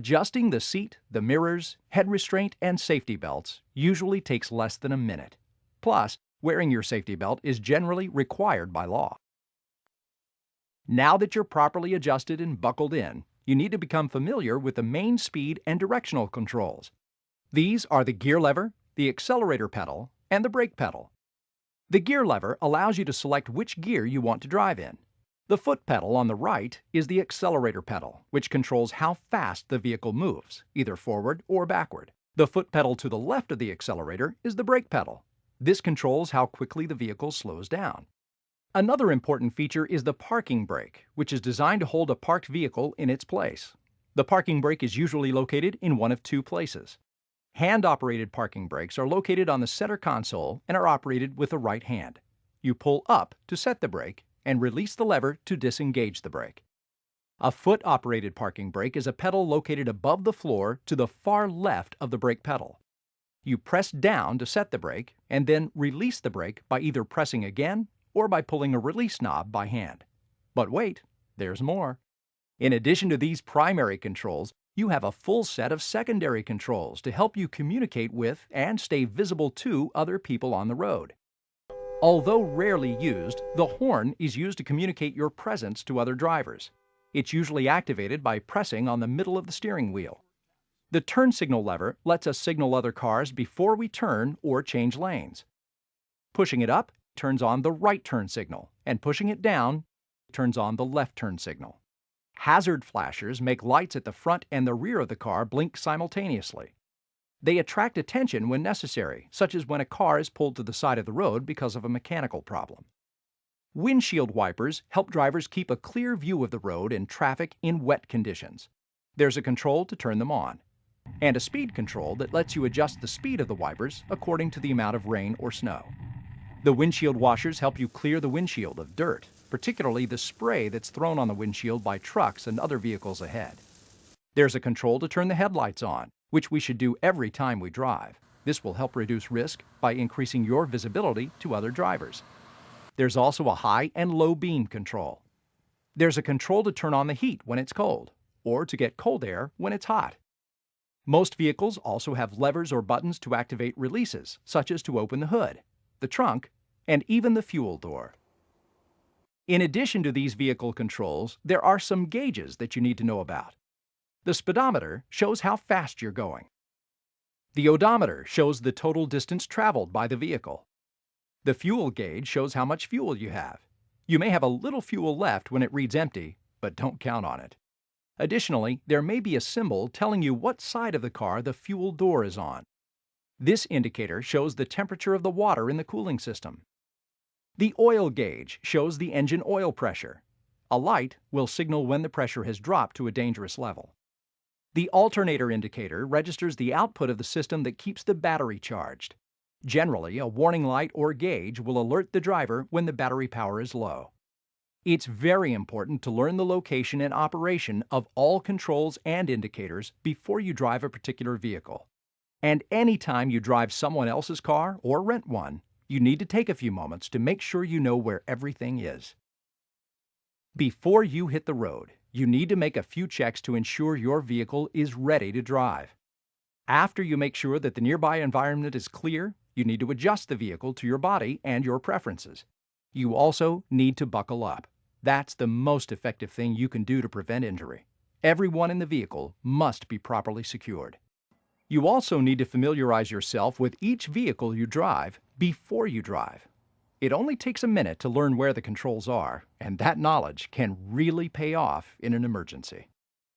Adjusting the seat, the mirrors, head restraint, and safety belts usually takes less than a minute. Plus, wearing your safety belt is generally required by law. Now that you're properly adjusted and buckled in, you need to become familiar with the main speed and directional controls. These are the gear lever, the accelerator pedal, and the brake pedal. The gear lever allows you to select which gear you want to drive in. The foot pedal on the right is the accelerator pedal, which controls how fast the vehicle moves, either forward or backward. The foot pedal to the left of the accelerator is the brake pedal. This controls how quickly the vehicle slows down. Another important feature is the parking brake, which is designed to hold a parked vehicle in its place. The parking brake is usually located in one of two places. Hand-operated parking brakes are located on the center console and are operated with the right hand. You pull up to set the brake and release the lever to disengage the brake. A foot-operated parking brake is a pedal located above the floor to the far left of the brake pedal. You press down to set the brake and then release the brake by either pressing again or by pulling a release knob by hand. But wait, there's more. In addition to these primary controls, you have a full set of secondary controls to help you communicate with and stay visible to other people on the road. Although rarely used, the horn is used to communicate your presence to other drivers. It's usually activated by pressing on the middle of the steering wheel. The turn signal lever lets us signal other cars before we turn or change lanes. Pushing it up turns on the right turn signal, and pushing it down turns on the left turn signal. Hazard flashers make lights at the front and the rear of the car blink simultaneously. They attract attention when necessary, such as when a car is pulled to the side of the road because of a mechanical problem. Windshield wipers help drivers keep a clear view of the road and traffic in wet conditions. There's a control to turn them on, and a speed control that lets you adjust the speed of the wipers according to the amount of rain or snow. The windshield washers help you clear the windshield of dirt, particularly the spray that's thrown on the windshield by trucks and other vehicles ahead. There's a control to turn the headlights on, which we should do every time we drive. This will help reduce risk by increasing your visibility to other drivers. There's also a high and low beam control. There's a control to turn on the heat when it's cold, or to get cold air when it's hot. Most vehicles also have levers or buttons to activate releases, such as to open the hood, the trunk, and even the fuel door. In addition to these vehicle controls, there are some gauges that you need to know about. The speedometer shows how fast you're going. The odometer shows the total distance traveled by the vehicle. The fuel gauge shows how much fuel you have. You may have a little fuel left when it reads empty, but don't count on it. Additionally, there may be a symbol telling you what side of the car the fuel door is on. This indicator shows the temperature of the water in the cooling system. The oil gauge shows the engine oil pressure. A light will signal when the pressure has dropped to a dangerous level. The alternator indicator registers the output of the system that keeps the battery charged. Generally, a warning light or gauge will alert the driver when the battery power is low. It's very important to learn the location and operation of all controls and indicators before you drive a particular vehicle. And anytime you drive someone else's car or rent one, you need to take a few moments to make sure you know where everything is. Before you hit the road, you need to make a few checks to ensure your vehicle is ready to drive. After you make sure that the nearby environment is clear, you need to adjust the vehicle to your body and your preferences. You also need to buckle up. That's the most effective thing you can do to prevent injury. Everyone in the vehicle must be properly secured. You also need to familiarize yourself with each vehicle you drive before you drive. It only takes a minute to learn where the controls are, and that knowledge can really pay off in an emergency.